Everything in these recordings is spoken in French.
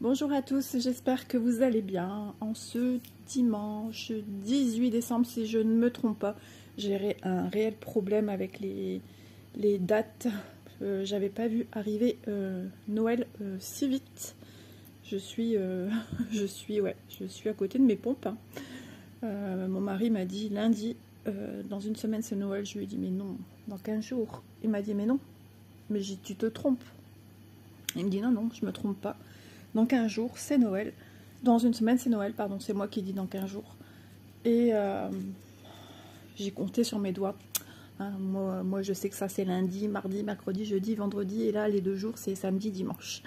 Bonjour à tous, j'espère que vous allez bien. En ce dimanche 18 décembre, si je ne me trompe pas, j'ai un réel problème avec les dates. J'avais pas vu arriver Noël si vite. Je suis à côté de mes pompes. Hein. Mon mari m'a dit lundi, dans une semaine c'est Noël. Je lui ai dit mais non, dans 15 jours. Il m'a dit mais non, mais j'ai dit tu te trompes. Il me dit non, non, je me trompe pas. Dans 15 jours, c'est Noël. Dans une semaine, c'est Noël, pardon, c'est moi qui dis dans 15 jours. Et j'ai compté sur mes doigts. Hein, moi, je sais que ça, c'est lundi, mardi, mercredi, jeudi, vendredi. Et là, les 2 jours, c'est samedi, dimanche.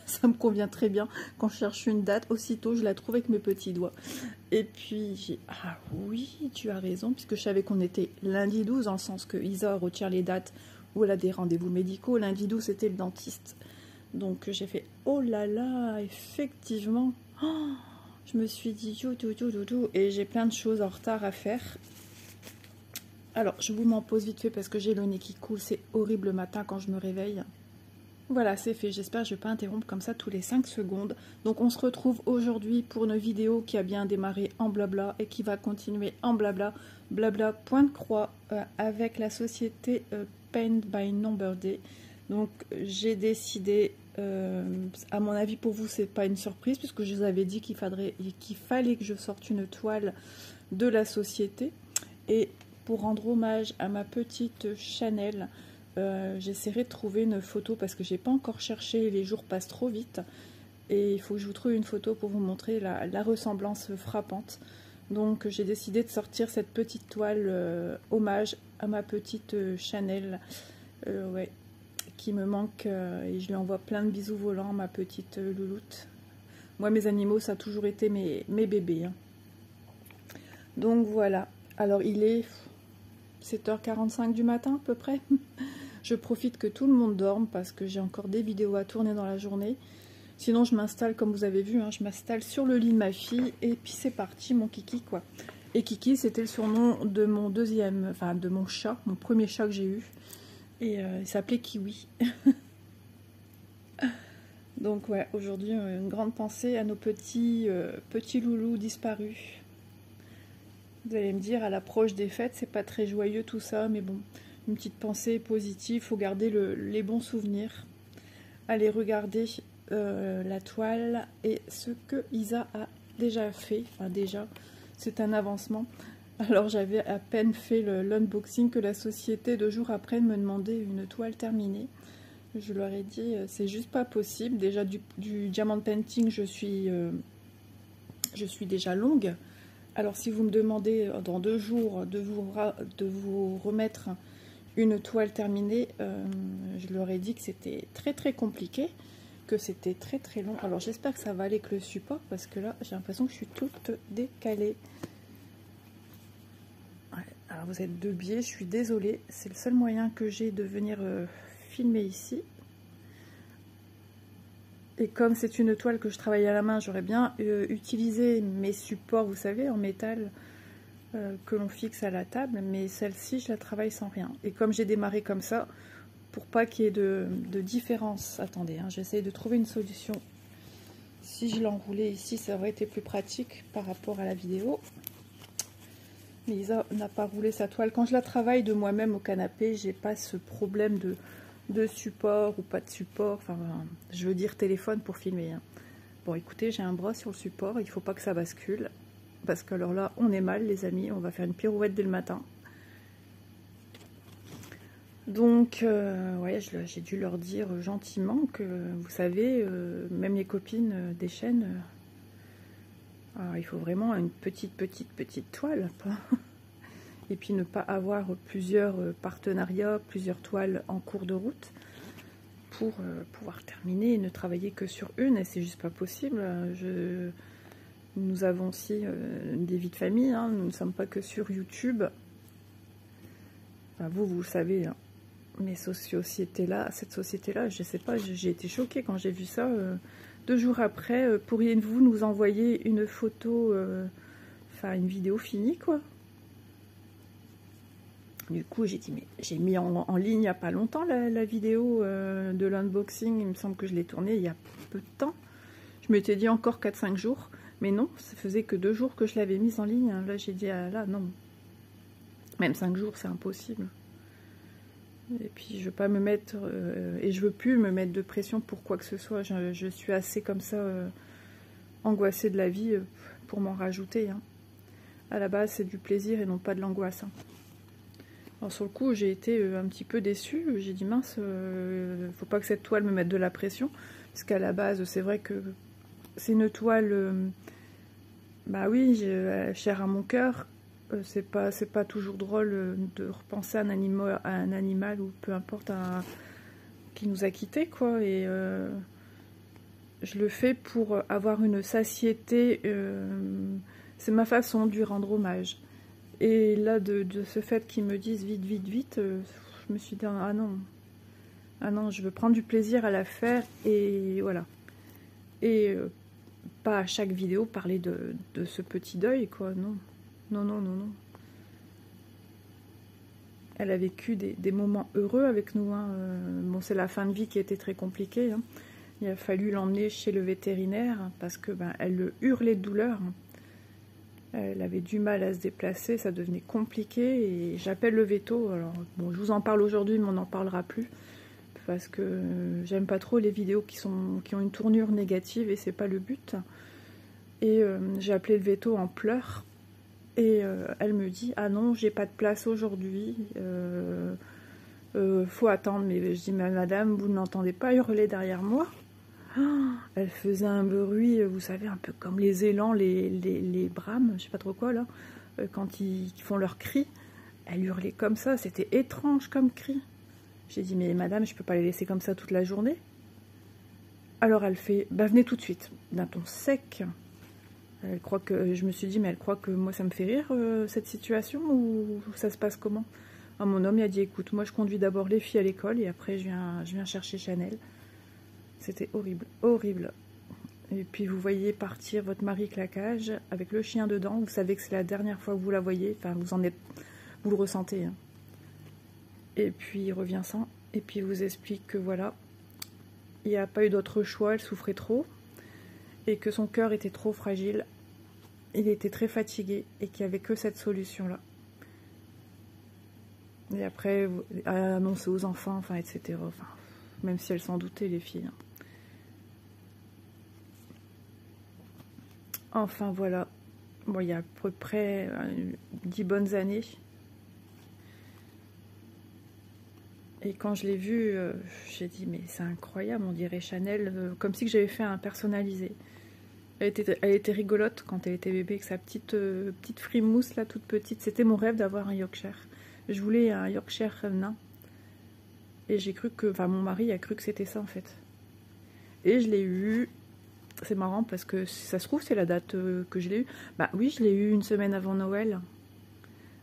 Ça me convient très bien. Quand je cherche une date, aussitôt, je la trouve avec mes petits doigts. Et puis, j'ai ah oui, tu as raison, puisque je savais qu'on était lundi 12, dans le sens que Isa retire les dates où elle a des rendez-vous médicaux. Lundi 12, c'était le dentiste. Donc j'ai fait oh là là, effectivement, oh, je me suis dit tout, et j'ai plein de choses en retard à faire. Alors je vous m'en pose vite fait parce que j'ai le nez qui coule, c'est horrible le matin quand je me réveille. Voilà, c'est fait, j'espère que je ne vais pas interrompre comme ça tous les 5 secondes. Donc on se retrouve aujourd'hui pour une vidéo qui a bien démarré en blabla et qui va continuer en blabla. Blabla point de croix avec la société Paint by Number Day. Donc j'ai décidé, à mon avis pour vous c'est pas une surprise puisque je vous avais dit qu'il fallait que je sorte une toile de la société. Et pour rendre hommage à ma petite Chanel, j'essaierai de trouver une photo parce que j'ai pas encore cherché, les jours passent trop vite. Et il faut que je vous trouve une photo pour vous montrer la ressemblance frappante. Donc j'ai décidé de sortir cette petite toile hommage à ma petite Chanel. Ouais, qui me manque et je lui envoie plein de bisous volants, ma petite louloute. Moi, mes animaux, ça a toujours été mes bébés. Hein. Donc voilà. Alors, il est 7h45 du matin à peu près. Je profite que tout le monde dorme parce que j'ai encore des vidéos à tourner dans la journée. Sinon, je m'installe, comme vous avez vu, hein, je m'installe sur le lit de ma fille et puis c'est parti, mon Kiki, quoi. Et Kiki, c'était le surnom de mon deuxième, enfin de mon chat, mon premier chat que j'ai eu. Et il s'appelait Kiwi. Donc ouais, aujourd'hui, une grande pensée à nos petits loulous disparus. Vous allez me dire, à l'approche des fêtes, c'est pas très joyeux tout ça, mais bon, une petite pensée positive, faut garder les bons souvenirs. Allez regarder la toile et ce que Isa a déjà fait. Enfin déjà, c'est un avancement. Alors j'avais à peine fait l'unboxing que la société 2 jours après me demandait une toile terminée. Je leur ai dit c'est juste pas possible. Déjà du diamant painting je suis déjà longue. Alors si vous me demandez dans 2 jours de vous remettre une toile terminée, je leur ai dit que c'était très très compliqué, que c'était très très long. Alors j'espère que ça va aller avec le support parce que là j'ai l'impression que je suis toute décalée. Alors vous êtes de biais, je suis désolée, c'est le seul moyen que j'ai de venir filmer ici. Et comme c'est une toile que je travaille à la main, j'aurais bien utilisé mes supports, vous savez, en métal que l'on fixe à la table, mais celle-ci, je la travaille sans rien. Et comme j'ai démarré comme ça, pour pas qu'il y ait de différence, attendez, hein, j'essaye de trouver une solution. Si je l'enroulais ici, ça aurait été plus pratique par rapport à la vidéo. Mais Isa n'a pas roulé sa toile. Quand je la travaille de moi-même au canapé, j'ai pas ce problème de support ou pas de support. Enfin, je veux dire téléphone pour filmer. Hein. Bon, écoutez, j'ai un bras sur le support. Il faut pas que ça bascule. Parce que alors là, on est mal, les amis. On va faire une pirouette dès le matin. Donc, ouais, j'ai dû leur dire gentiment que, vous savez, même les copines des chaînes... Alors, il faut vraiment une petite toile. Et puis ne pas avoir plusieurs partenariats, plusieurs toiles en cours de route pour pouvoir terminer et ne travailler que sur une. Et c'est juste pas possible. Nous avons aussi des vies de famille. Hein, nous ne sommes pas que sur YouTube. Enfin, vous le savez. Hein, mais cette société-là, je sais pas, j'ai été choquée quand j'ai vu ça. 2 jours après, pourriez-vous nous envoyer une photo, enfin une vidéo finie, quoi. Du coup, j'ai dit, mais j'ai mis en ligne il n'y a pas longtemps la vidéo de l'unboxing. Il me semble que je l'ai tournée il y a peu de temps. Je m'étais dit encore 4-5 jours. Mais non, ça faisait que 2 jours que je l'avais mise en ligne. Là, j'ai dit, ah, là, non. Même 5 jours, c'est impossible. Et puis, je veux pas me mettre... et je veux plus me mettre de pression pour quoi que ce soit. Je suis assez comme ça, angoissée de la vie pour m'en rajouter. Hein. À la base, c'est du plaisir et non pas de l'angoisse. Hein. Alors, sur le coup, j'ai été un petit peu déçue. J'ai dit, mince, faut pas que cette toile me mette de la pression. Parce qu'à la base, c'est vrai que c'est une toile... bah oui, chère à mon cœur. C'est pas toujours drôle de repenser à un animal ou peu importe qui nous a quittés, quoi. Et je le fais pour avoir une satiété. C'est ma façon de lui rendre hommage. Et là, de ce fait qu'ils me disent vite, vite, vite, je me suis dit, ah non, je veux prendre du plaisir à la faire, et voilà. Et pas à chaque vidéo parler de ce petit deuil, quoi, non. Non, non, non, non. Elle a vécu des moments heureux avec nous. Hein. Bon, c'est la fin de vie qui était très compliquée. Hein. Il a fallu l'emmener chez le vétérinaire parce que elle hurlait de douleur. Elle avait du mal à se déplacer, ça devenait compliqué. Et j'appelle le véto. Alors, bon, je vous en parle aujourd'hui, mais on n'en parlera plus. Parce que j'aime pas trop les vidéos qui ont une tournure négative et c'est pas le but. Et j'ai appelé le véto en pleurs. Et elle me dit, ah non, j'ai pas de place aujourd'hui, faut attendre. Mais je dis, mais madame, vous n'entendez pas hurler derrière moi? Oh, elle faisait un bruit, vous savez, un peu comme les élans, les brames, je sais pas trop quoi là, quand ils font leur cri. Elle hurlait comme ça, c'était étrange comme cri. J'ai dit, mais madame, je peux pas les laisser comme ça toute la journée. Alors elle fait, bah venez tout de suite, d'un ton sec. Elle croit que, je me suis dit, mais elle croit que moi ça me fait rire cette situation, ou ça se passe comment? Ah, mon homme il a dit, écoute, moi je conduis d'abord les filles à l'école et après je viens chercher Chanel. C'était horrible, horrible. Et puis vous voyez partir votre mari claquage avec le chien dedans, vous savez que c'est la dernière fois que vous la voyez, enfin vous le ressentez. Hein. Et puis il revient sans, et puis il vous explique que voilà, il n'y a pas eu d'autre choix, elle souffrait trop. Et que son cœur était trop fragile, il était très fatigué et qu'il n'y avait que cette solution-là. Et après, à annoncer aux enfants, enfin, etc. Enfin, même si elles s'en doutaient, les filles. Hein. Enfin, voilà. Bon, il y a à peu près 10 bonnes années. Et quand je l'ai vue, j'ai dit, mais c'est incroyable, on dirait Chanel, comme si j'avais fait un personnalisé. Elle était rigolote quand elle était bébé, avec sa petite frimousse là, toute petite. C'était mon rêve d'avoir un Yorkshire. Je voulais un Yorkshire nain. Et j'ai cru que... Enfin, mon mari a cru que c'était ça, en fait. Et je l'ai eu... C'est marrant, parce que ça se trouve, c'est la date que je l'ai eu. Bah oui, je l'ai eu une semaine avant Noël.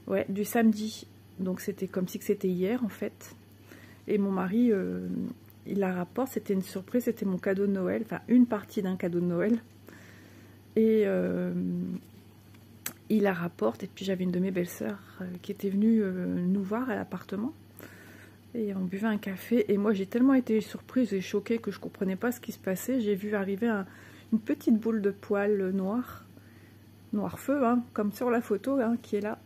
Ouais, du samedi. Donc c'était comme si c'était hier, en fait. Et mon mari, il la rapporte. C'était une surprise, c'était mon cadeau de Noël. Enfin, une partie d'un cadeau de Noël. Et il la rapporte, et puis j'avais une de mes belles-sœurs qui était venue nous voir à l'appartement. Et on buvait un café, et moi j'ai tellement été surprise et choquée que je comprenais pas ce qui se passait. J'ai vu arriver une petite boule de poils noir feu, hein, comme sur la photo hein, qui est là.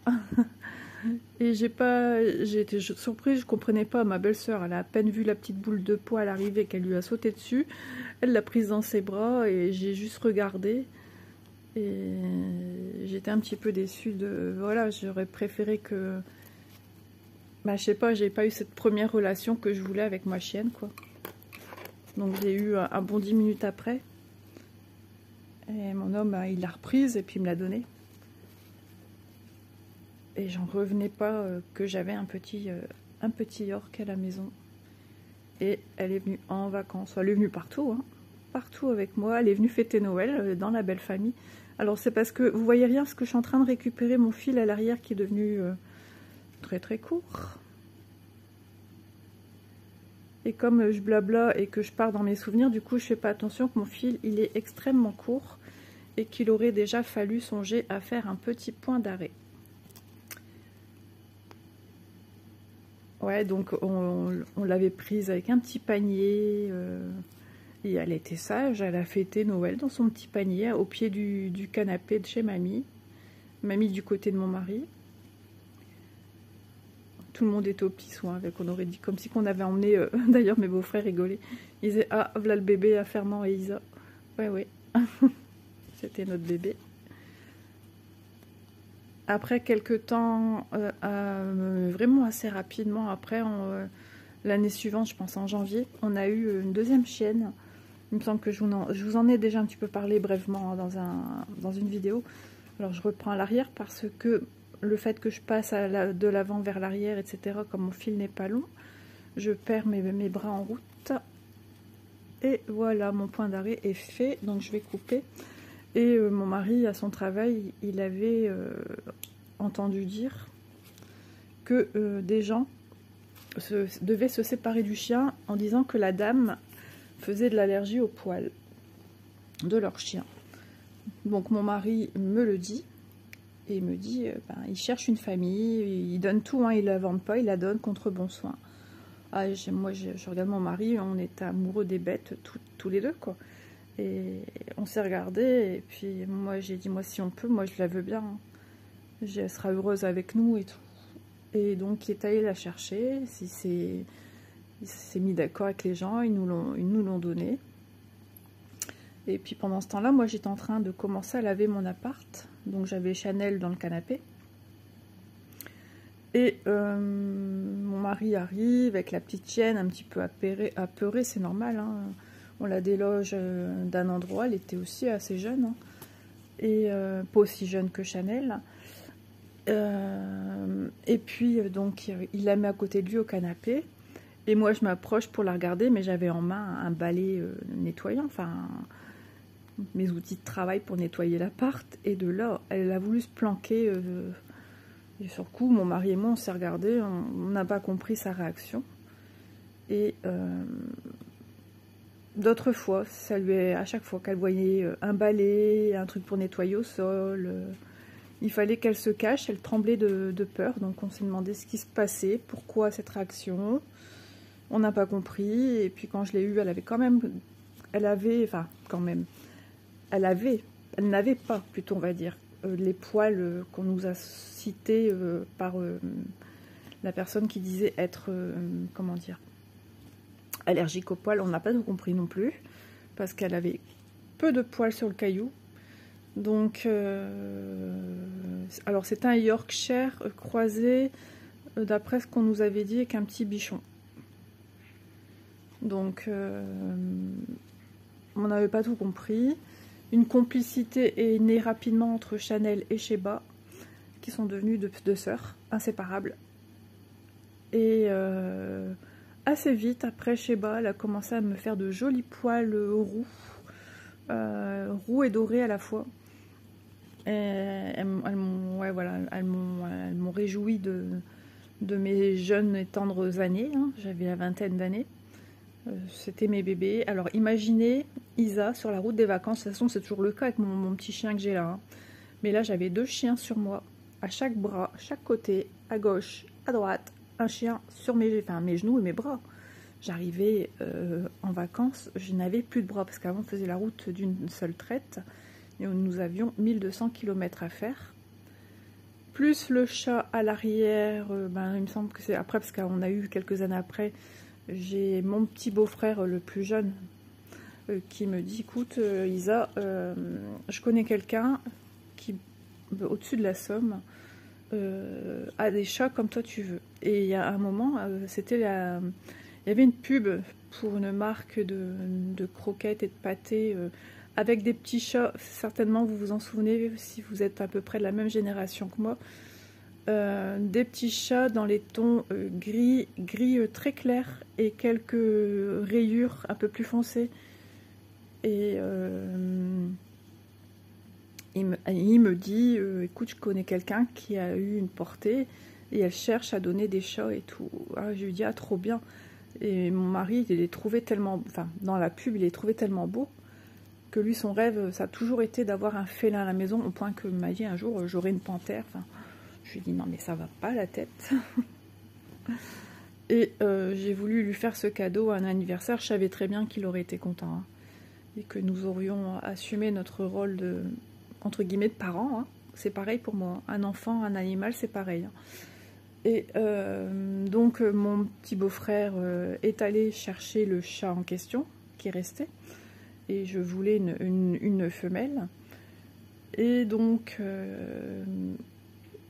Et j'ai été surprise, je comprenais pas. Ma belle-sœur, elle a à peine vu la petite boule de poils arriver qu'elle lui a sauté dessus. Elle l'a prise dans ses bras et j'ai juste regardé. Et j'étais un petit peu déçue de... Voilà, j'aurais préféré que... Bah, je sais pas, j'ai pas eu cette première relation que je voulais avec ma chienne, quoi. Donc j'ai eu un bon 10 minutes après. Et mon homme, il l'a reprise et puis il me l'a donnée. Et j'en revenais pas que j'avais un petit York à la maison. Et elle est venue en vacances. Elle est venue partout, hein. Partout avec moi. Elle est venue fêter Noël dans la belle famille. Alors c'est parce que vous voyez rien, parce que je suis en train de récupérer mon fil à l'arrière qui est devenu très très court. Et comme je blabla et que je pars dans mes souvenirs, du coup je fais pas attention que mon fil il est extrêmement court et qu'il aurait déjà fallu songer à faire un petit point d'arrêt. Ouais, donc on l'avait prise avec un petit panier. Et elle était sage, elle a fêté Noël dans son petit panier, au pied du canapé de chez mamie. Mamie du côté de mon mari. Tout le monde était aux petits soins, avec, on aurait dit, comme si qu'on avait emmené, d'ailleurs mes beaux-frères rigolaient. Ils disaient, ah, voilà le bébé à Fernand et Isa. Ouais, ouais, c'était notre bébé. Après quelques temps, vraiment assez rapidement, après, l'année suivante, je pense en janvier, on a eu une deuxième chienne. Il me semble que je vous en ai déjà un petit peu parlé brièvement dans une vidéo. Alors je reprends à l'arrière parce que le fait que je passe de l'avant vers l'arrière, etc., comme mon fil n'est pas long, je perds mes bras en route. Et voilà, mon point d'arrêt est fait, donc je vais couper. Et mon mari, à son travail, il avait entendu dire que des gens devaient se séparer du chien en disant que la dame faisait de l'allergie aux poils de leur chien. Donc mon mari me le dit, et il me dit, il cherche une famille, il donne tout, hein, il la vend pas, il la donne contre bon soin. Ah, moi je regarde mon mari, on est amoureux des bêtes tous les deux, quoi. Et on s'est regardé, et puis moi j'ai dit, moi si on peut, moi je la veux bien, hein. Elle sera heureuse avec nous et tout. Et donc il est allé la chercher, il s'est mis d'accord avec les gens, ils nous l'ont donné. Et puis pendant ce temps-là, moi j'étais en train de commencer à laver mon appart. Donc j'avais Chanel dans le canapé. Et mon mari arrive avec la petite chienne un petit peu apeurée, c'est normal, hein. On la déloge d'un endroit, elle était aussi assez jeune, hein. Et pas aussi jeune que Chanel. Et puis donc il la met à côté de lui au canapé. Et moi je m'approche pour la regarder, mais j'avais en main un balai nettoyant, enfin mes outils de travail pour nettoyer l'appart. Et de là, elle a voulu se planquer. Et sur le coup, mon mari et moi, on s'est regardés, on n'a pas compris sa réaction. Et d'autres fois, ça lui est, à chaque fois qu'elle voyait un balai, un truc pour nettoyer au sol, il fallait qu'elle se cache, elle tremblait de peur. Donc on s'est demandé ce qui se passait, pourquoi cette réaction. On n'a pas compris. Et puis quand je l'ai eue, elle avait quand même, elle n'avait pas, plutôt on va dire, les poils qu'on nous a cités par la personne qui disait être, comment dire, allergique aux poils. On n'a pas tout compris non plus, parce qu'elle avait peu de poils sur le caillou. Donc, alors c'est un Yorkshire croisé, d'après ce qu'on nous avait dit, avec un petit bichon. Donc, on n'avait pas tout compris. Une complicité est née rapidement entre Chanel et Sheba, qui sont devenues deux sœurs inséparables. Et assez vite, après, Sheba, elle a commencé à me faire de jolis poils roux et dorés à la fois. Et elles m'ont réjoui de mes jeunes et tendres années, hein. J'avais la vingtaine d'années. C'était mes bébés. Alors imaginez Isa sur la route des vacances. De toute façon c'est toujours le cas avec mon petit chien que j'ai là, hein. Mais là j'avais deux chiens sur moi, à chaque bras, chaque côté, à gauche, à droite. Un chien sur mes genoux et mes bras. J'arrivais en vacances, je n'avais plus de bras parce qu'avant on faisait la route d'une seule traite. Et nous avions 1200 km à faire. Plus le chat à l'arrière, il me semble que c'est après, parce qu'on a eu quelques années après, j'ai mon petit beau-frère le plus jeune qui me dit, écoute Isa, je connais quelqu'un qui, au-dessus de la Somme, a des chats comme toi tu veux. Et il y a un moment, il y avait une pub pour une marque de croquettes et de pâtés, avec des petits chats. Certainement vous vous en souvenez si vous êtes à peu près de la même génération que moi. Des petits chats dans les tons gris très clairs et quelques rayures un peu plus foncées. Et il me dit, écoute, je connais quelqu'un qui a eu une portée et elle cherche à donner des chats et tout. Ah, je lui dis, ah, trop bien. Et mon mari, il les trouvait tellement, dans la pub, il les trouvait tellement beaux que lui, son rêve, ça a toujours été d'avoir un félin à la maison, au point que m'a dit un jour, j'aurai une panthère. Je lui ai dit, non mais ça va pas la tête. Et j'ai voulu lui faire ce cadeau à un anniversaire. Je savais très bien qu'il aurait été content. Hein, et que nous aurions assumé notre rôle de, entre guillemets, de parents. Hein. C'est pareil pour moi. Un enfant, un animal, c'est pareil. Hein. Et donc mon petit beau-frère est allé chercher le chat en question, qui restait. Et je voulais une femelle. Et donc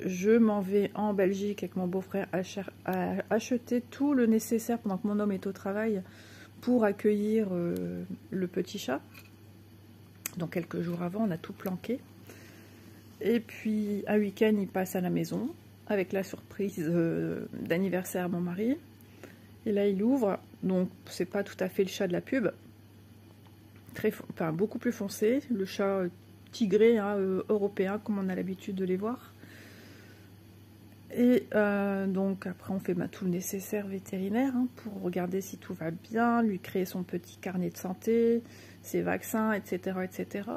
je m'en vais en Belgique avec mon beau-frère à acheter tout le nécessaire pendant que mon homme est au travail pour accueillir le petit chat. Donc quelques jours avant, on a tout planqué. Et puis un week-end, il passe à la maison avec la surprise d'anniversaire à mon mari. Et là, il ouvre. Donc c'est pas tout à fait le chat de la pub. Enfin, beaucoup plus foncé. Le chat tigré hein, européen, comme on a l'habitude de les voir. Et donc après on fait tout le nécessaire vétérinaire hein, pour regarder si tout va bien, lui créer son petit carnet de santé, ses vaccins, etc. etc.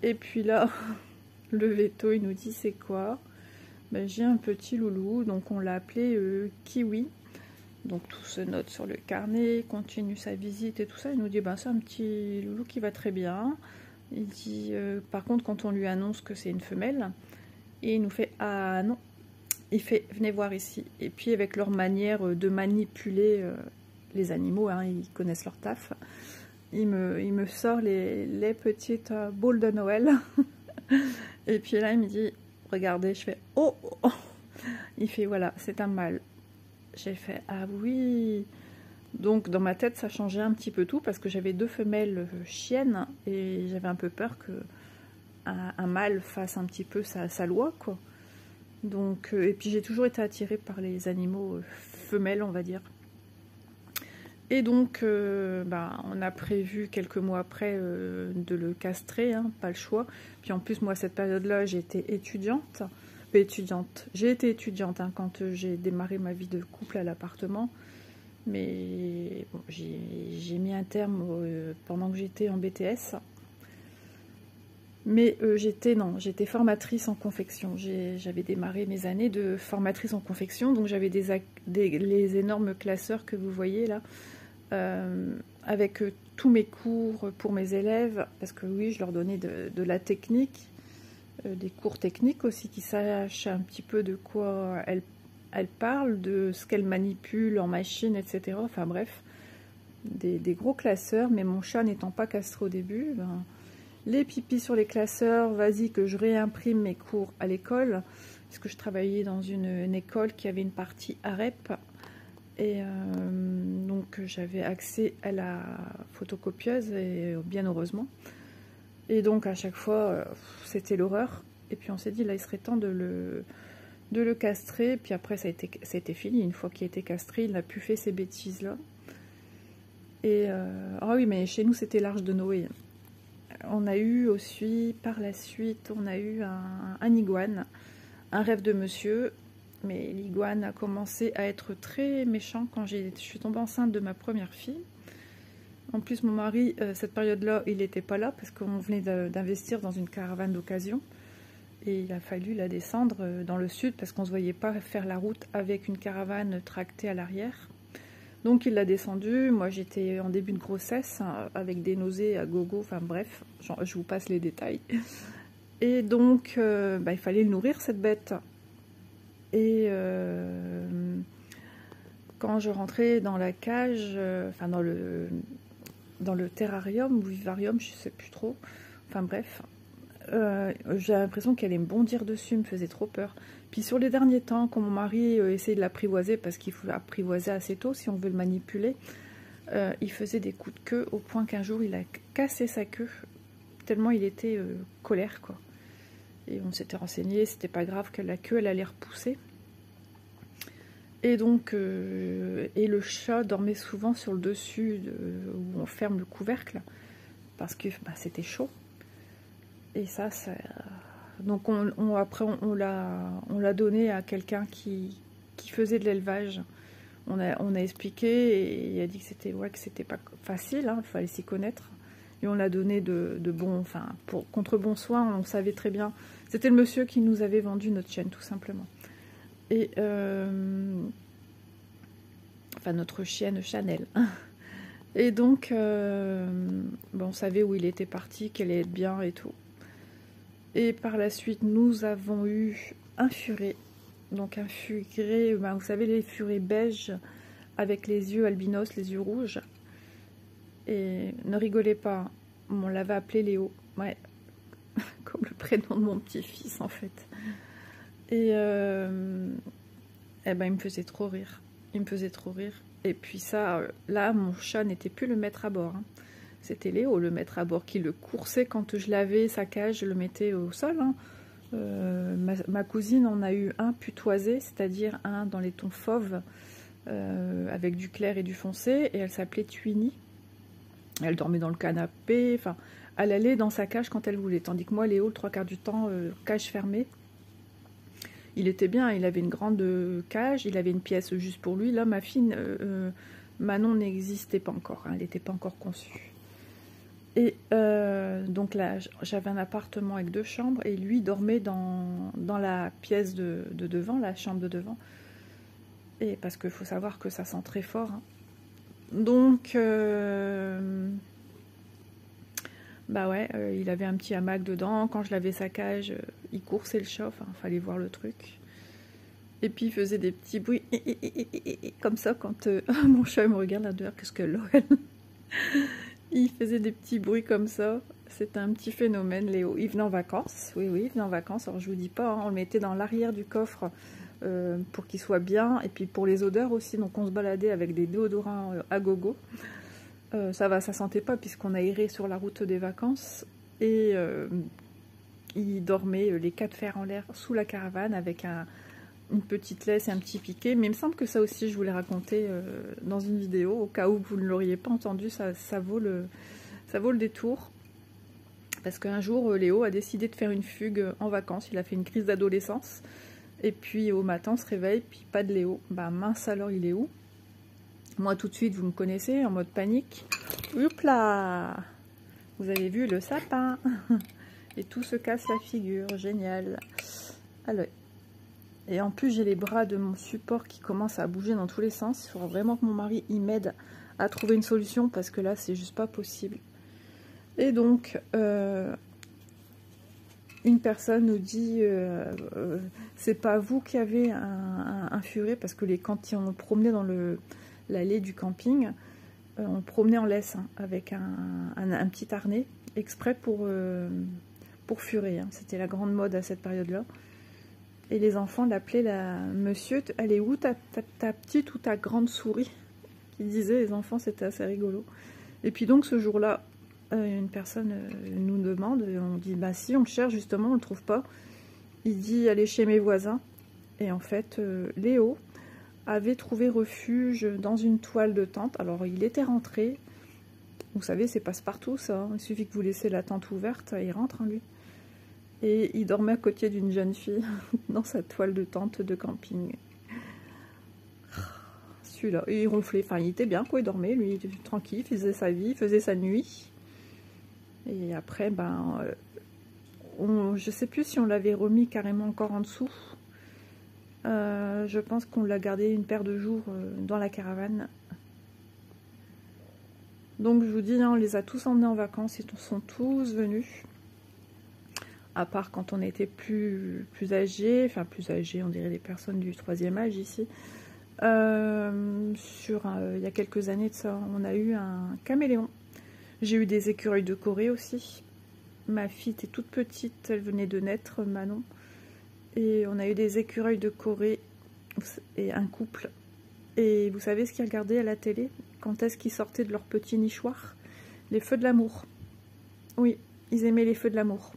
Et puis là, le veto il nous dit c'est quoi? Ben, j'ai un petit loulou, donc on l'a appelé Kiwi. Donc tout se note sur le carnet, continue sa visite et tout ça. Il nous dit ben, c'est un petit loulou qui va très bien. Il dit par contre quand on lui annonce que c'est une femelle, et il nous fait ah non. Il fait, venez voir ici. Et puis avec leur manière de manipuler les animaux, hein, ils connaissent leur taf, il me sort les petites boules de Noël. Et puis là, il me dit, regardez, je fais, oh, oh. Il fait, voilà, c'est un mâle. J'ai fait, ah oui. Donc dans ma tête, ça changeait un petit peu tout, parce que j'avais 2 femelles chiennes, et j'avais un peu peur que un mâle fasse un petit peu sa loi, quoi. Donc, et puis j'ai toujours été attirée par les animaux femelles, on va dire. Et donc, on a prévu quelques mois après de le castrer, hein, pas le choix. Puis en plus, moi, cette période-là, j'étais étudiante. J'ai été étudiante hein, quand j'ai démarré ma vie de couple à l'appartement. Mais bon, j'ai mis un terme pendant que j'étais en BTS. Mais j'étais formatrice en confection. J'avais démarré mes années de formatrice en confection, donc j'avais les énormes classeurs que vous voyez là, avec tous mes cours pour mes élèves, parce que oui, je leur donnais de la technique, des cours techniques aussi, qui sachent un petit peu de quoi elles parlent, de ce qu'elles manipulent en machine, etc. Enfin bref, des gros classeurs, mais mon chat n'étant pas castré au début, ben, les pipis sur les classeurs, vas-y que je réimprime mes cours à l'école, parce que je travaillais dans une école qui avait une partie AREP, et donc j'avais accès à la photocopieuse, et bien heureusement. Et donc à chaque fois, c'était l'horreur. Et puis on s'est dit, là il serait temps de le castrer, puis après ça a été fini, une fois qu'il a été castré, il n'a plus fait ces bêtises-là. Et ah oui, mais chez nous c'était l'Arche de Noé. On a eu aussi, par la suite, on a eu un iguane, un rêve de monsieur, mais l'iguane a commencé à être très méchant quand je suis tombée enceinte de ma première fille. En plus, mon mari, cette période-là, il n'était pas là, parce qu'on venait d'investir dans une caravane d'occasion, et il a fallu la descendre dans le sud, parce qu'on ne se voyait pas faire la route avec une caravane tractée à l'arrière. Donc il l'a descendu, moi j'étais en début de grossesse, hein, avec des nausées à gogo, enfin bref, je vous passe les détails. Et donc il fallait le nourrir cette bête. Et quand je rentrais dans la cage, enfin dans le terrarium ou vivarium, je sais plus trop, enfin bref, j'ai l'impression qu'elle allait me bondir dessus, me faisait trop peur. Puis sur les derniers temps, quand mon mari essayait de l'apprivoiser, parce qu'il faut l'apprivoiser assez tôt si on veut le manipuler, il faisait des coups de queue au point qu'un jour il a cassé sa queue, tellement il était colère, quoi. Et on s'était renseigné, c'était pas grave, que la queue elle allait repousser. Et donc, et le chat dormait souvent sur le dessus où on ferme le couvercle, parce que c'était chaud. Et ça donc après on l'a donné à quelqu'un qui faisait de l'élevage. On a expliqué, et il a dit que c'était pas facile, hein, il fallait s'y connaître. Et on l'a donné de bon, enfin contre bon soin, on savait très bien. C'était le monsieur qui nous avait vendu notre chienne, tout simplement. Et Enfin, notre chienne Chanel. Et donc, bon, on savait où il était parti, qu'elle allait être bien et tout. Et par la suite, nous avons eu un furet. Donc un furet, ben, vous savez, les furets beige avec les yeux albinos, les yeux rouges. Et ne rigolez pas, on l'avait appelé Léo. Ouais, comme le prénom de mon petit-fils en fait. Et eh ben, il me faisait trop rire. Il me faisait trop rire. Et puis ça, là, mon chat n'était plus le maître à bord. Hein. C'était Léo, le maître à bord, qui le coursait quand je lavais sa cage, je le mettais au sol. Hein. Ma cousine en a eu un putoisé, c'est-à-dire un dans les tons fauves, avec du clair et du foncé, et elle s'appelait Twinny. Elle dormait dans le canapé, enfin, elle allait dans sa cage quand elle voulait, tandis que moi, Léo, le 3/4 du temps, cage fermée. Il était bien, il avait une grande cage, il avait une pièce juste pour lui. Là, ma fille, Manon n'existait pas encore, hein, elle n'était pas encore conçue. Et donc là, j'avais un appartement avec 2 chambres, et lui dormait dans la pièce de devant, la chambre de devant. Et parce qu'il faut savoir que ça sent très fort. Hein. Donc, bah ouais, il avait un petit hamac dedans. Quand je lavais sa cage, il coursait le chat. Enfin, fallait voir le truc. Et puis il faisait des petits bruits comme ça quand mon chat me regarde là dehors. Qu'est-ce que l'OL. Il faisait des petits bruits comme ça. C'était un petit phénomène, Léo. Il venait en vacances. Oui, oui, il venait en vacances. Alors je vous dis pas, hein, on le mettait dans l'arrière du coffre pour qu'il soit bien. Et puis pour les odeurs aussi. Donc on se baladait avec des déodorants à gogo. Ça va, ça sentait pas puisqu'on a erré sur la route des vacances. Et il dormait les 4 fers en l'air sous la caravane avec une petite laisse et un petit piquet. Mais il me semble que ça aussi je vous l'ai raconté dans une vidéo. Au cas où vous ne l'auriez pas entendu, ça vaut le détour. Parce qu'un jour, Léo a décidé de faire une fugue en vacances. Il a fait une crise d'adolescence. Et puis au matin, on se réveille, puis pas de Léo. Bah mince alors, il est où? Moi tout de suite, vous me connaissez, en mode panique. Hop là! Vous avez vu le sapin. Et tout se casse la figure, génial. Alors, et en plus j'ai les bras de mon support qui commencent à bouger dans tous les sens. Il faudra vraiment que mon mari y m'aide à trouver une solution parce que là c'est juste pas possible. Et donc une personne nous dit c'est pas vous qui avez un furet, parce que quand on promenait dans l'allée du camping, on promenait en laisse hein, avec un petit harnais exprès pour furet. Hein. C'était la grande mode à cette période-là. Et les enfants l'appelaient monsieur, elle est où ta petite ou ta grande souris? Ils disaient, les enfants, c'était assez rigolo. Et puis donc ce jour-là, une personne nous demande, et on dit, bah si, on le cherche justement, on le trouve pas. Il dit, allez chez mes voisins. Et en fait, Léo avait trouvé refuge dans une toile de tente. Alors il était rentré, vous savez, c'est passe-partout ça, hein. Il suffit que vous laissez la tente ouverte, il rentre, hein, lui. Et il dormait à côté d'une jeune fille dans sa toile de tente de camping. Celui-là, et il ronflait, enfin il était bien quoi, il dormait, lui, il était tranquille, il faisait sa vie, il faisait sa nuit. Et après, ben, je sais plus si on l'avait remis carrément encore en dessous. Je pense qu'on l'a gardé une paire de jours dans la caravane. Donc je vous dis, hein, on les a tous emmenés en vacances, ils sont tous venus. À part quand on était plus âgés, enfin plus âgés, on dirait les personnes du 3e âge ici. Il y a quelques années de ça, on a eu un caméléon. J'ai eu des écureuils de Corée aussi. Ma fille était toute petite, elle venait de naître, Manon. Et on a eu des écureuils de Corée et un couple. Et vous savez ce qu'ils regardaient à la télé? Quand est-ce qu'ils sortaient de leur petit nichoir? Les feux de l'amour. Oui, ils aimaient les feux de l'amour.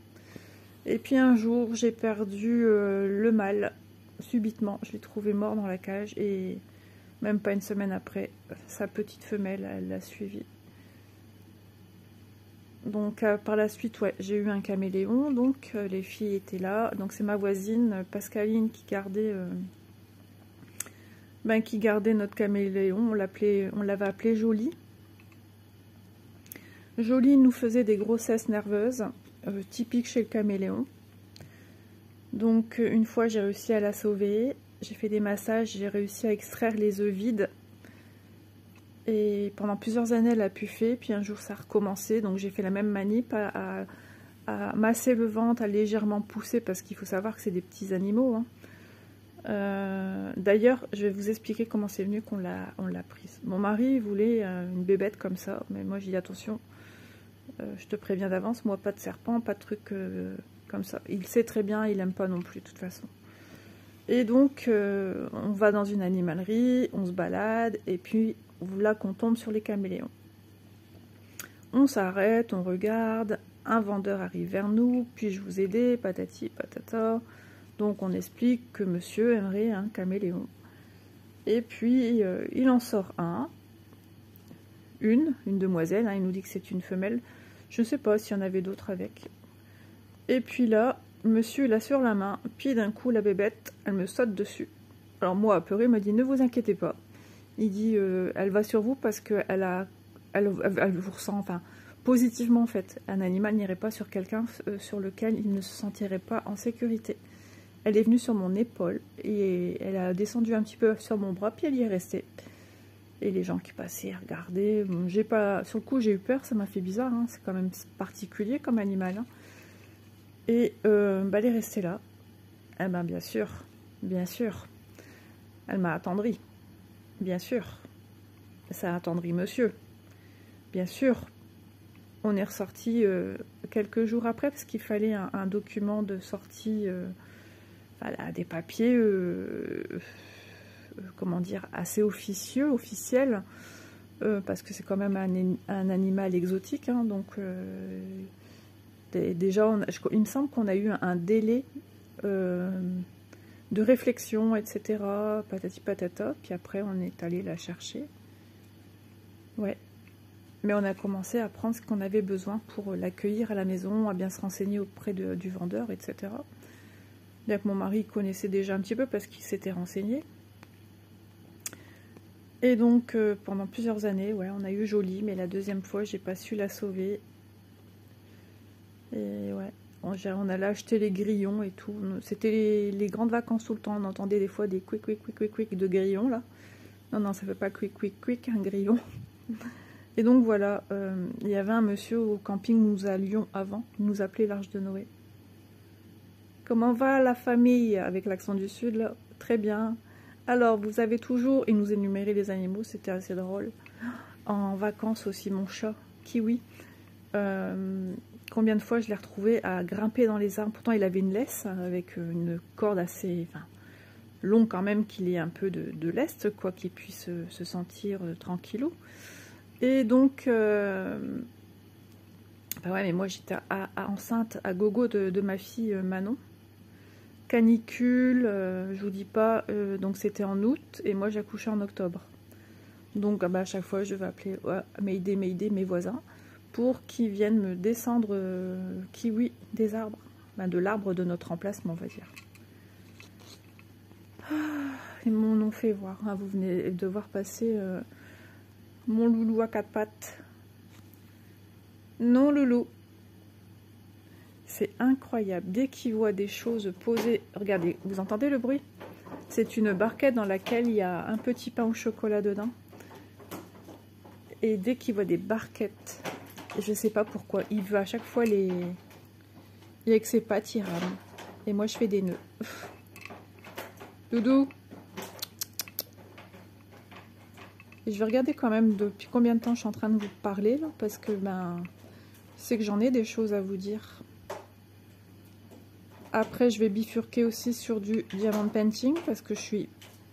Et puis un jour, j'ai perdu le mâle, subitement. Je l'ai trouvé mort dans la cage et même pas une semaine après, sa petite femelle, elle l'a suivi. Donc par la suite, ouais, j'ai eu un caméléon, donc les filles étaient là. Donc c'est ma voisine Pascaline qui gardait notre caméléon. On l'avait appelé Jolie. Jolie nous faisait des grossesses nerveuses, typiques chez le caméléon. Donc une fois j'ai réussi à la sauver, j'ai fait des massages, j'ai réussi à extraire les œufs vides. Et pendant plusieurs années, elle a puffé, puis un jour, ça a recommencé. Donc, j'ai fait la même manip à masser le ventre, à légèrement pousser, parce qu'il faut savoir que c'est des petits animaux. Hein. D'ailleurs, je vais vous expliquer comment c'est venu qu'on l'a prise. Mon mari voulait une bébête comme ça, mais moi, j'ai dit attention, je te préviens d'avance, moi, pas de serpent, pas de truc comme ça. Il sait très bien, il aime pas non plus, de toute façon. Et donc, on va dans une animalerie, on se balade, et puis là qu'on tombe sur les caméléons. On s'arrête, on regarde, un vendeur arrive vers nous, puis-je vous aider, patati patata. Donc on explique que monsieur aimerait un caméléon. Et puis il en sort une demoiselle, hein, il nous dit que c'est une femelle. Je ne sais pas s'il y en avait d'autres avec. Et puis là, monsieur l'a sur la main, puis d'un coup la bébête, elle me saute dessus. Alors moi, apeuré, il m'a dit ne vous inquiétez pas. Il dit elle va sur vous parce qu'elle vous ressent, enfin positivement en fait. Un animal n'irait pas sur quelqu'un sur lequel il ne se sentirait pas en sécurité. Elle est venue sur mon épaule et elle a descendu un petit peu sur mon bras, puis elle y est restée. Et les gens qui passaient regardaient. J'ai pas, sur le coup, j'ai eu peur, ça m'a fait bizarre. Hein, c'est quand même particulier comme animal. Hein. Et bah, elle est restée là. Eh ben, bien sûr, elle m'a attendri. Bien sûr, ça a attendri monsieur. Bien sûr, on est ressorti quelques jours après parce qu'il fallait un document de sortie. Voilà, des papiers, comment dire, assez officiels, parce que c'est quand même un animal exotique, hein, donc déjà, il me semble qu'on a eu un délai de réflexion, etc., patati patata, puis après on est allé la chercher. Ouais. Mais on a commencé à prendre ce qu'on avait besoin pour l'accueillir à la maison, à bien se renseigner auprès du vendeur, etc., bien que mon mari connaissait déjà un petit peu parce qu'il s'était renseigné. Et donc pendant plusieurs années, ouais, on a eu Jolie, mais la deuxième fois, j'ai pas su la sauver. Et ouais, on allait acheter les grillons et tout. C'était les grandes vacances tout le temps. On entendait des fois des quick de grillons là. Non, ça fait pas quick, un grillon. Et donc voilà, il y avait un monsieur au camping où nous allions avant, il nous appelait l'Arche de Noé. Comment va la famille? Avec l'accent du sud, là. Très bien. Alors, vous avez toujours... Il nous énumérait les animaux, c'était assez drôle. En vacances aussi, mon chat, Kiwi. Combien de fois je l'ai retrouvé à grimper dans les arbres. Pourtant, il avait une laisse avec une corde assez longue quand même, qu'il ait un peu de lest, quoi, qu'il puisse se sentir tranquillou. Et donc... bah ouais, mais moi, j'étais enceinte à gogo de ma fille Manon. Canicule, je vous dis pas, donc c'était en août et moi j'accouchais en octobre. Donc bah, à chaque fois je vais appeler Mayday, mes voisins pour qu'ils viennent me descendre kiwi des arbres, de l'arbre de notre emplacement, on va dire. Ils m'en ont fait voir, hein, vous venez de voir passer mon loulou à quatre pattes. Non loulou. C'est incroyable. Dès qu'il voit des choses posées... Regardez, vous entendez le bruit? C'est une barquette dans laquelle il y a un petit pain au chocolat dedans. Et dès qu'il voit des barquettes, je ne sais pas pourquoi, il veut à chaque fois les... Et avec ses pattes, il rame. Et moi, je fais des nœuds. Doudou. Et je vais regarder quand même depuis combien de temps je suis en train de vous parler, là, parce que, c'est que j'en ai des choses à vous dire. Après, je vais bifurquer aussi sur du diamond painting parce que je suis,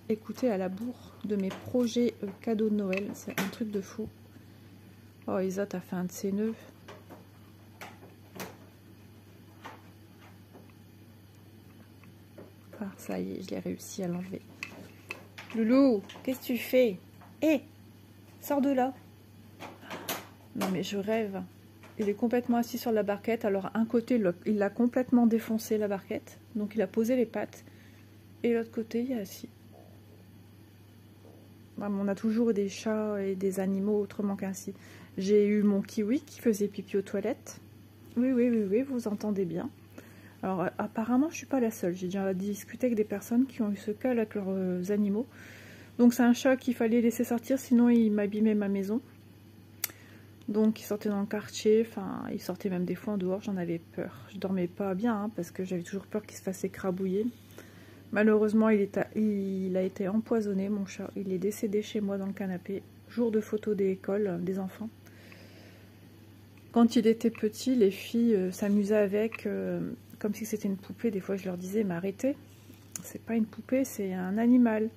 écoutez, à la bourre de mes projets cadeaux de Noël. C'est un truc de fou. Oh, Isa, t'as fait un de ses nœuds. Ah, ça y est, je l'ai réussi à l'enlever. Loulou, qu'est-ce que tu fais? Hé, sors de là. Non, mais je rêve. Il est complètement assis sur la barquette. Alors, un côté, il a complètement défoncé la barquette. Donc, il a posé les pattes. Et l'autre côté, il est assis. On a toujours des chats et des animaux autrement qu'ainsi. J'ai eu mon kiwi qui faisait pipi aux toilettes. Oui, vous entendez bien. Alors, apparemment, je ne suis pas la seule. J'ai déjà discuté avec des personnes qui ont eu ce cas avec leurs animaux. Donc c'est un chat qu'il fallait laisser sortir, sinon il m'abîmait ma maison. Donc il sortait dans le quartier, enfin il sortait même des fois en dehors, j'en avais peur. Je dormais pas bien hein, parce que j'avais toujours peur qu'il se fasse écrabouiller. Malheureusement il a été empoisonné mon chat, il est décédé chez moi dans le canapé. Jour de photo d'école des enfants. Quand il était petit, les filles s'amusaient avec, comme si c'était une poupée. Des fois je leur disais mais arrêtez, c'est pas une poupée, c'est un animal.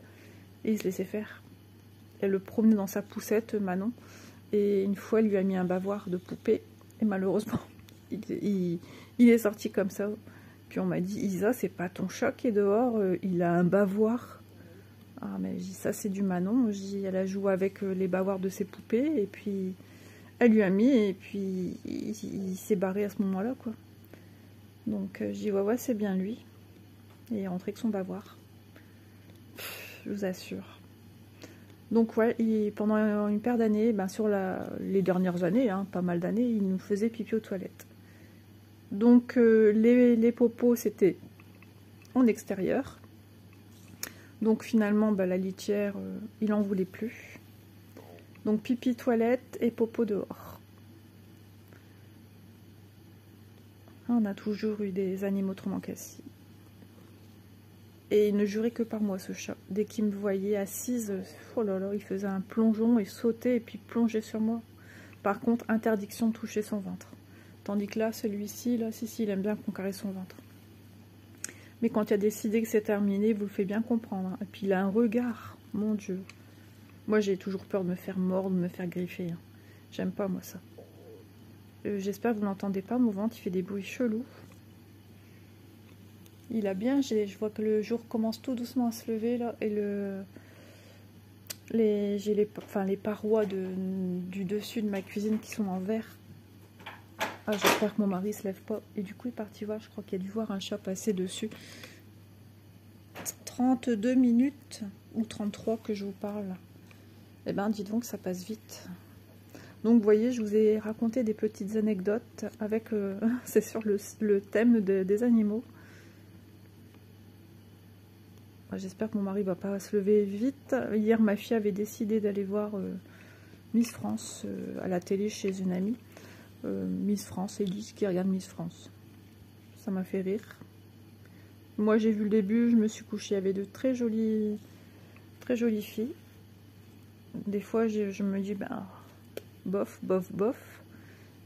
Et il se laissait faire. Elle le promenait dans sa poussette, Manon. Et une fois, elle lui a mis un bavoir de poupée. Et malheureusement, il est sorti comme ça. Puis on m'a dit, Isa, c'est pas ton chat qui est dehors, il a un bavoir. Ah, mais je dis, ça c'est du Manon. Je dis, elle a joué avec les bavoirs de ses poupées. Et puis, elle lui a mis. Et puis, il s'est barré à ce moment-là, quoi. Donc, je dis, ouais, c'est bien lui. Et il est rentré avec son bavoir. Je vous assure. Donc ouais, pendant une paire d'années, ben sur les dernières années, hein, pas mal d'années, il nous faisait pipi aux toilettes. Donc les popos, c'était en extérieur. Donc finalement, ben, la litière, il n'en voulait plus. Donc pipi toilette et popo dehors. On a toujours eu des animaux trop cassés. Et il ne jurait que par moi, ce chat. Dès qu'il me voyait assise, oh là là, il faisait un plongeon et sautait et puis plongeait sur moi. Par contre, interdiction de toucher son ventre. Tandis que là, celui-ci, là, si, il aime bien qu'on caresse son ventre. Mais quand il a décidé que c'est terminé, vous le faites bien comprendre. Hein. Et puis il a un regard, mon Dieu. Moi, j'ai toujours peur de me faire mordre, de me faire griffer. Hein. J'aime pas, moi, ça. J'espère que vous n'entendez pas, mon ventre, il fait des bruits chelous. Il a bien gelé, je vois que le jour commence tout doucement à se lever là, et j'ai les parois du dessus de ma cuisine qui sont en verre. Ah, j'espère que mon mari se lève pas. Et du coup il est parti voir, je crois qu'il a dû voir un chat passer dessus. 32 minutes ou 33 que je vous parle. Eh ben dites donc que ça passe vite. Donc vous voyez, je vous ai raconté des petites anecdotes avec, c'est sur le thème des animaux. J'espère que mon mari va pas se lever vite. Hier, ma fille avait décidé d'aller voir Miss France à la télé chez une amie. Miss France, Elise qui regarde Miss France. Ça m'a fait rire. Moi, j'ai vu le début, je me suis couchée. Il y avait de très jolies filles. Des fois, je me dis, ben, bof, bof, bof.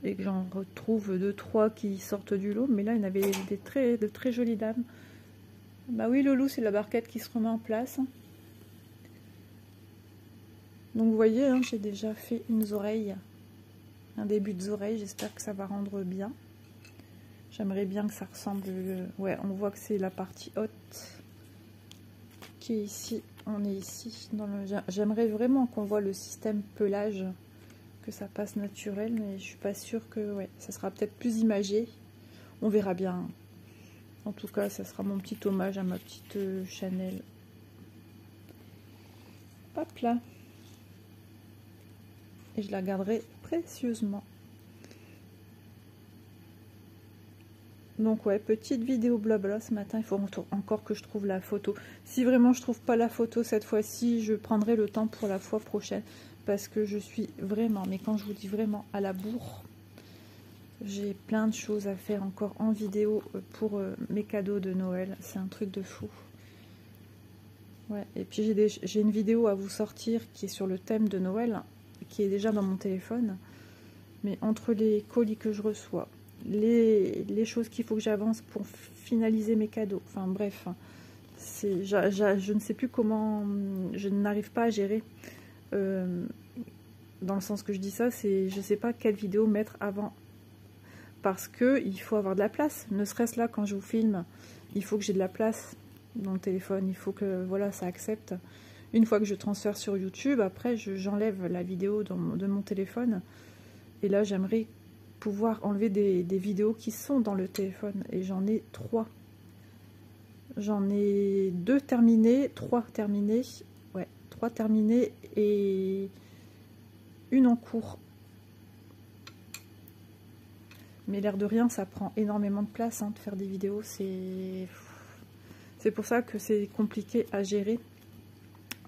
Et que j'en retrouve 2-3 qui sortent du lot. Mais là, il y en avait de très jolies dames. Bah oui, Loulou, c'est la barquette qui se remet en place. Donc vous voyez, hein, j'ai déjà fait une oreille, un début de oreille. J'espère que ça va rendre bien. J'aimerais bien que ça ressemble... Ouais, on voit que c'est la partie haute qui est ici. On est ici. J'aimerais vraiment qu'on voit le système pelage, que ça passe naturel, mais je suis pas sûre que... Ouais, ça sera peut-être plus imagé. On verra bien. En tout cas, ça sera mon petit hommage à ma petite Chanel. Hop là. Et je la garderai précieusement. Donc ouais, petite vidéo blabla ce matin. Il faut encore que je trouve la photo. Si vraiment je trouve pas la photo cette fois-ci, je prendrai le temps pour la fois prochaine. Parce que je suis vraiment, mais quand je vous dis vraiment, à la bourre. J'ai plein de choses à faire encore en vidéo pour mes cadeaux de Noël. C'est un truc de fou. Ouais, et puis j'ai une vidéo à vous sortir qui est sur le thème de Noël, qui est déjà dans mon téléphone. Mais entre les colis que je reçois, les choses qu'il faut que j'avance pour finaliser mes cadeaux, enfin bref, je ne sais plus comment, je n'arrive pas à gérer. Dans le sens que je dis ça, c'est je ne sais pas quelle vidéo mettre avant. Parce qu'il faut avoir de la place, ne serait-ce là quand je vous filme, il faut que j'ai de la place dans le téléphone, il faut que voilà ça accepte. Une fois que je transfère sur YouTube, après j'enlève la vidéo de mon téléphone. Et là j'aimerais pouvoir enlever des vidéos qui sont dans le téléphone. Et j'en ai 3. J'en ai 2 terminées, 3 terminées. Ouais, 3 terminées et une en cours. Mais l'air de rien, ça prend énormément de place hein, de faire des vidéos. C'est pour ça que c'est compliqué à gérer.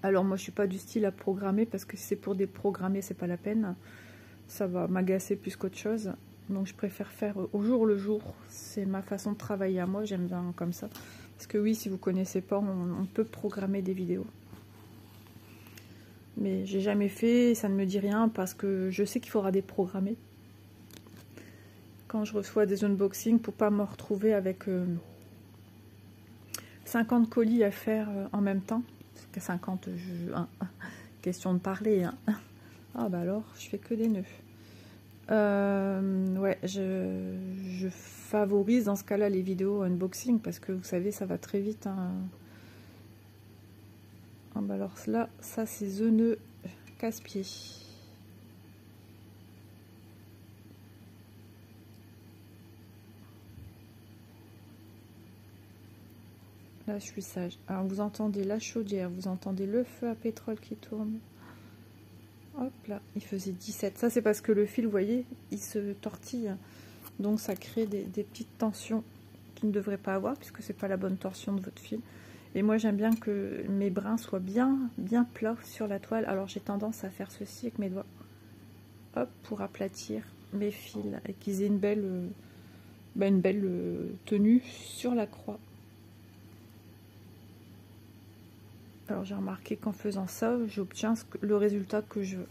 Alors moi je suis pas du style à programmer, parce que si c'est pour déprogrammer, c'est pas la peine. Ça va m'agacer plus qu'autre chose. Donc je préfère faire au jour le jour. C'est ma façon de travailler à moi, j'aime bien comme ça. Parce que oui, si vous connaissez pas, on peut programmer des vidéos. Mais j'ai jamais fait, ça ne me dit rien, parce que je sais qu'il faudra déprogrammer. Quand je reçois des unboxings, pour pas me retrouver avec 50 colis à faire en même temps. Parce que 50, question de parler. Hein. Ah bah alors, je fais que des nœuds. Ouais, je favorise dans ce cas-là les vidéos unboxing, parce que vous savez, ça va très vite. Hein. Ah bah alors là, ça c'est The nœud casse-pied. Là, je suis sage. Alors, vous entendez la chaudière, vous entendez le feu à pétrole qui tourne. Hop là, il faisait 17. Ça, c'est parce que le fil, vous voyez, il se tortille. Donc, ça crée des petites tensions qu'il ne devrait pas avoir, puisque c'est pas la bonne torsion de votre fil. Et moi, j'aime bien que mes brins soient bien plats sur la toile. Alors, j'ai tendance à faire ceci avec mes doigts. Hop, pour aplatir mes fils et qu'ils aient une belle tenue sur la croix. Alors j'ai remarqué qu'en faisant ça, j'obtiens le résultat que je veux.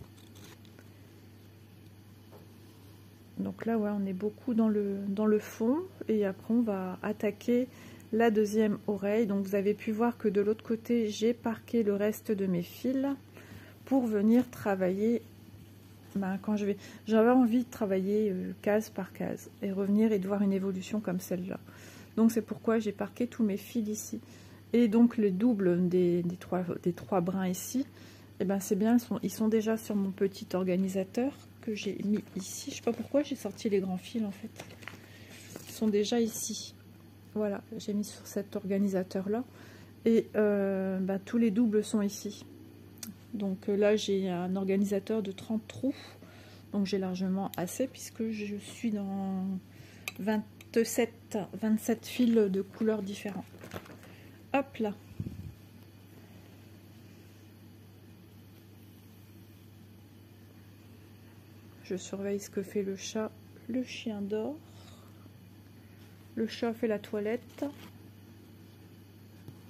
Donc là, ouais, on est beaucoup dans le fond. Et après, on va attaquer la deuxième oreille. Donc vous avez pu voir que de l'autre côté, j'ai parqué le reste de mes fils pour venir travailler. Quand j'avais envie de travailler case par case et revenir et de voir une évolution comme celle-là. Donc c'est pourquoi j'ai parqué tous mes fils ici. Et donc les doubles des trois brins ici, eh ben c'est bien, ils sont déjà sur mon petit organisateur que j'ai mis ici. Je sais pas pourquoi j'ai sorti les grands fils en fait. Ils sont déjà ici. Voilà, j'ai mis sur cet organisateur là. Et tous les doubles sont ici. Donc là j'ai un organisateur de 30 trous. Donc j'ai largement assez, puisque je suis dans 27 fils de couleurs différentes. Hop là. Je surveille ce que fait le chat. Le chien dort. Le chat fait la toilette.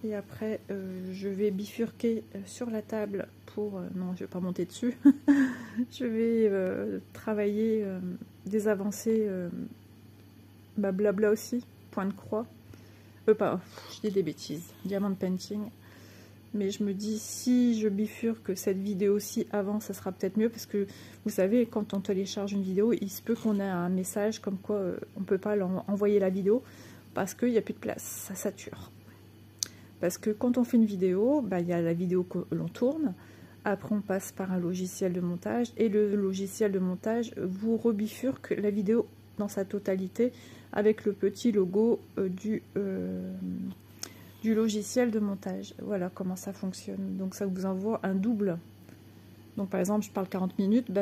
Et après, je vais bifurquer sur la table pour... non, je ne vais pas monter dessus. Je vais travailler des avancées blabla aussi. Point de croix. Je dis des bêtises. Diamond painting. Mais je me dis, si je bifurque cette vidéo-ci avant, ça sera peut-être mieux. Parce que, vous savez, quand on télécharge une vidéo, il se peut qu'on ait un message comme quoi on ne peut pas envoyer la vidéo. Parce qu'il n'y a plus de place, ça sature. Parce que quand on fait une vidéo, il y a la vidéo que l'on tourne. Après, on passe par un logiciel de montage. Et le logiciel de montage vous rebifurque la vidéo dans sa totalité avec le petit logo du logiciel de montage. Voilà comment ça fonctionne. Donc ça vous envoie un double. Donc par exemple, je parle 40 minutes,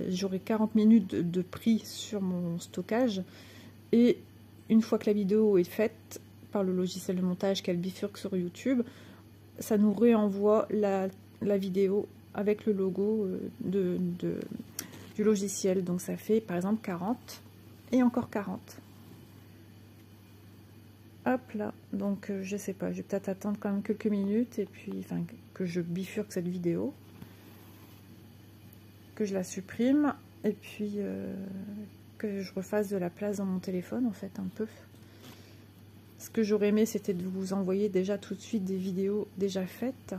j'aurai 40 minutes de prix sur mon stockage. Et une fois que la vidéo est faite par le logiciel de montage, qu'elle bifurque sur YouTube, ça nous réenvoie la vidéo avec le logo du logiciel. Donc ça fait par exemple 40 et encore 40. Hop là, donc je sais pas, je vais peut-être attendre quand même quelques minutes et puis que je bifurque cette vidéo, que je la supprime et puis que je refasse de la place dans mon téléphone en fait un peu. Ce que j'aurais aimé, c'était de vous envoyer déjà tout de suite des vidéos déjà faites.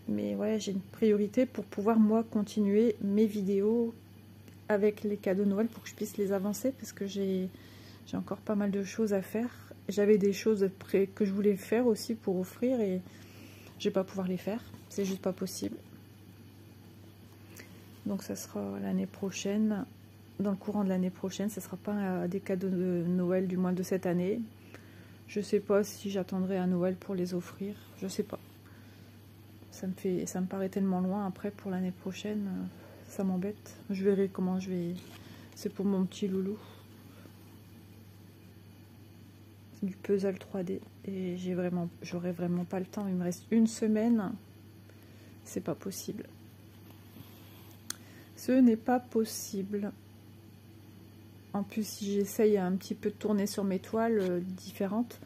Mais ouais, j'ai une priorité pour pouvoir moi continuer mes vidéos avec les cadeaux de Noël pour que je puisse les avancer, parce que j'ai encore pas mal de choses à faire. J'avais des choses que je voulais faire aussi pour offrir et je vais pas pouvoir les faire. C'est juste pas possible. Donc ça sera l'année prochaine. Dans le courant de l'année prochaine, ce sera pas des cadeaux de Noël, du moins de cette année. Je sais pas si j'attendrai à Noël pour les offrir. Je sais pas. Ça me paraît tellement loin après pour l'année prochaine. Ça m'embête. Je verrai comment je vais... C'est pour mon petit loulou. du puzzle 3D. Et j'aurais vraiment pas le temps. Il me reste une semaine. C'est pas possible. Ce n'est pas possible. En plus, si j'essaye un petit peu de tourner sur mes toiles différentes,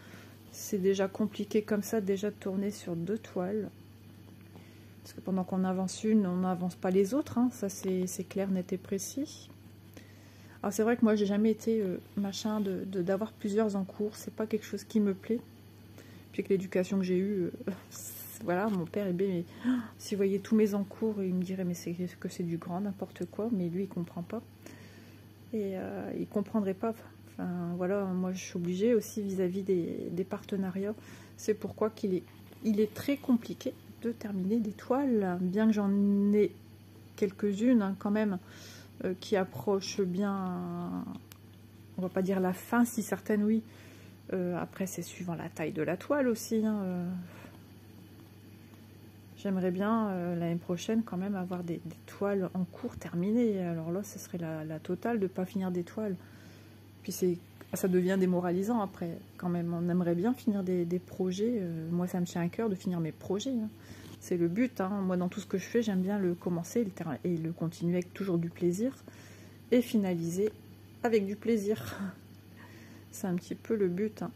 c'est déjà compliqué comme ça, déjà de tourner sur 2 toiles. Parce que pendant qu'on avance une, on n'avance pas les autres. Hein. Ça, c'est clair, net et précis. Alors, c'est vrai que moi, j'ai jamais été machin d'avoir plusieurs en cours. C'est pas quelque chose qui me plaît. Puis avec l'éducation que j'ai eue, voilà, mon père, mais si vous voyez tous mes encours, il me dirait, mais c'est que c'est du grand, n'importe quoi. Mais lui, il comprend pas. Et il comprendrait pas. Enfin, voilà, moi, je suis obligée aussi vis-à-vis des partenariats. C'est pourquoi il est très compliqué de terminer des toiles, bien que j'en ai quelques-unes hein, quand même, qui approchent bien, on va pas dire la fin, si certaines oui. Après, c'est suivant la taille de la toile aussi. Hein, j'aimerais bien l'année prochaine quand même avoir des toiles en cours terminées. Alors là, ce serait la totale de ne pas finir des toiles. Puis ça devient démoralisant après. Quand même, on aimerait bien finir des projets. Moi, ça me tient à cœur de finir mes projets. Hein. C'est le but. Hein. Moi, dans tout ce que je fais, j'aime bien le commencer et le continuer avec toujours du plaisir. Et finaliser avec du plaisir. C'est un petit peu le but. Hein.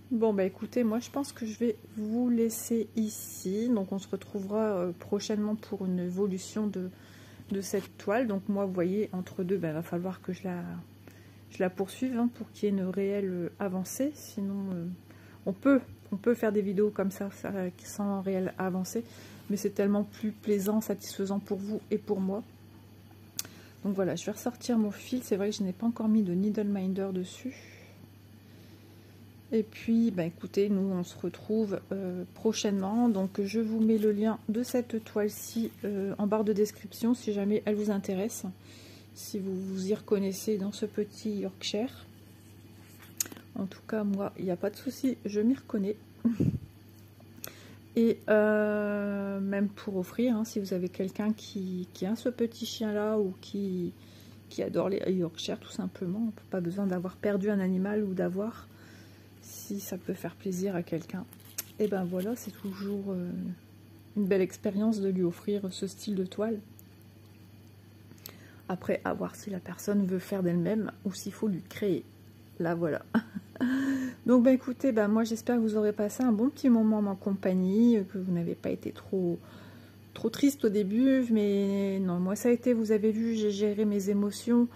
Bon, bah écoutez, moi je pense que je vais vous laisser ici. Donc on se retrouvera prochainement pour une évolution de cette toile. Donc moi, vous voyez, entre deux, bah, va falloir que je la poursuive hein, pour qu'il y ait une réelle avancée. Sinon, on peut faire des vidéos comme ça sans réelle avancée. Mais c'est tellement plus plaisant, satisfaisant pour vous et pour moi. Donc voilà, je vais ressortir mon fil. C'est vrai que je n'ai pas encore mis de needle minder dessus. Et puis, bah écoutez, nous on se retrouve prochainement. Donc je vous mets le lien de cette toile-ci en barre de description si jamais elle vous intéresse. Si vous vous y reconnaissez dans ce petit Yorkshire. En tout cas, moi, il n'y a pas de souci, je m'y reconnais. Et même pour offrir, hein, si vous avez quelqu'un qui a ce petit chien-là ou qui adore les Yorkshire, tout simplement. Pas besoin d'avoir perdu un animal ou d'avoir... Si ça peut faire plaisir à quelqu'un, et ben voilà, c'est toujours une belle expérience de lui offrir ce style de toile. Après, à voir si la personne veut faire d'elle-même ou s'il faut lui créer. Là, voilà. Donc, bah écoutez, bah, moi j'espère que vous aurez passé un bon petit moment en ma compagnie, que vous n'avez pas été trop triste au début, mais non, moi ça a été, vous avez vu, j'ai géré mes émotions.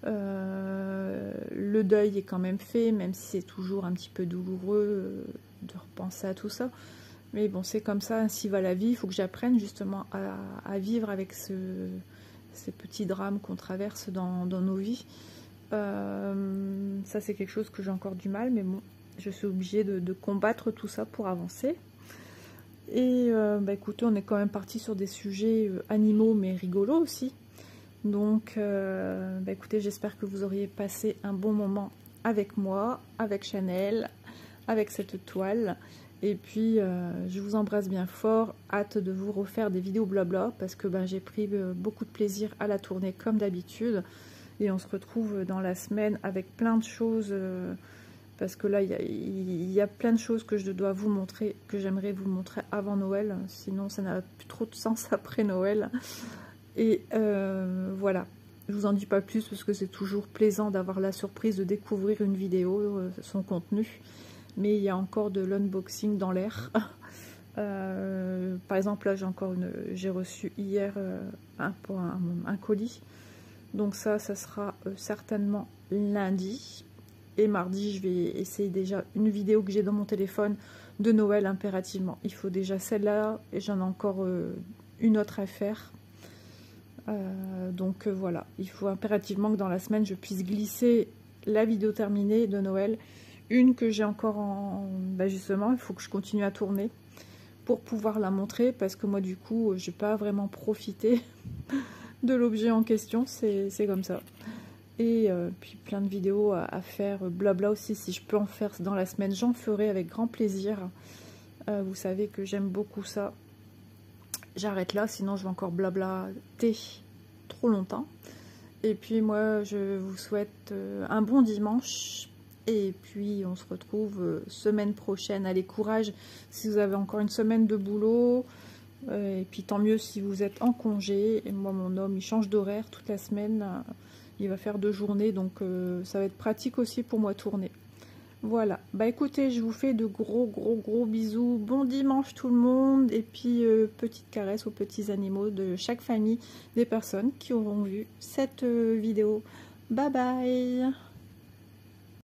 Le deuil est quand même fait, même si c'est toujours un petit peu douloureux de repenser à tout ça. Mais bon, c'est comme ça, ainsi va la vie. Il faut que j'apprenne justement à vivre avec ces petits drames qu'on traverse dans nos vies. Ça, c'est quelque chose que j'ai encore du mal, mais bon, je suis obligée de combattre tout ça pour avancer. Et bah, écoutez, on est quand même parti sur des sujets animaux, mais rigolos aussi. Donc, bah écoutez, j'espère que vous auriez passé un bon moment avec moi, avec Chanel, avec cette toile. Et puis, je vous embrasse bien fort. Hâte de vous refaire des vidéos blabla parce que bah, j'ai pris beaucoup de plaisir à la tourner comme d'habitude. Et on se retrouve dans la semaine avec plein de choses. Parce que là, il y a plein de choses que je dois vous montrer, que j'aimerais vous montrer avant Noël. Sinon, ça n'a plus trop de sens après Noël. Et voilà, je vous en dis pas plus parce que c'est toujours plaisant d'avoir la surprise de découvrir une vidéo, son contenu. Mais il y a encore de l'unboxing dans l'air. Par exemple, là j'ai reçu hier un colis. Donc ça sera certainement lundi. Et mardi, je vais essayer déjà une vidéo que j'ai dans mon téléphone de Noël impérativement. Il faut déjà celle-là et j'en ai encore une autre à faire. Donc voilà, il faut impérativement que dans la semaine je puisse glisser la vidéo terminée de Noël, une que j'ai encore bah justement, il faut que je continue à tourner pour pouvoir la montrer parce que moi du coup j'ai pas vraiment profité de l'objet en question, c'est comme ça. Et puis plein de vidéos à faire, blabla aussi, si je peux en faire dans la semaine, j'en ferai avec grand plaisir. Vous savez que j'aime beaucoup ça. J'arrête là, sinon je vais encore blablater trop longtemps. Et puis moi, je vous souhaite un bon dimanche. Et puis on se retrouve semaine prochaine. Allez, courage si vous avez encore une semaine de boulot. Et puis tant mieux si vous êtes en congé. Et moi, mon homme, il change d'horaire toute la semaine. Il va faire 2 journées, donc ça va être pratique aussi pour moi tourner. Voilà, bah écoutez, je vous fais de gros bisous. Bon dimanche tout le monde. Et puis petite caresse aux petits animaux de chaque famille des personnes qui auront vu cette vidéo. Bye bye.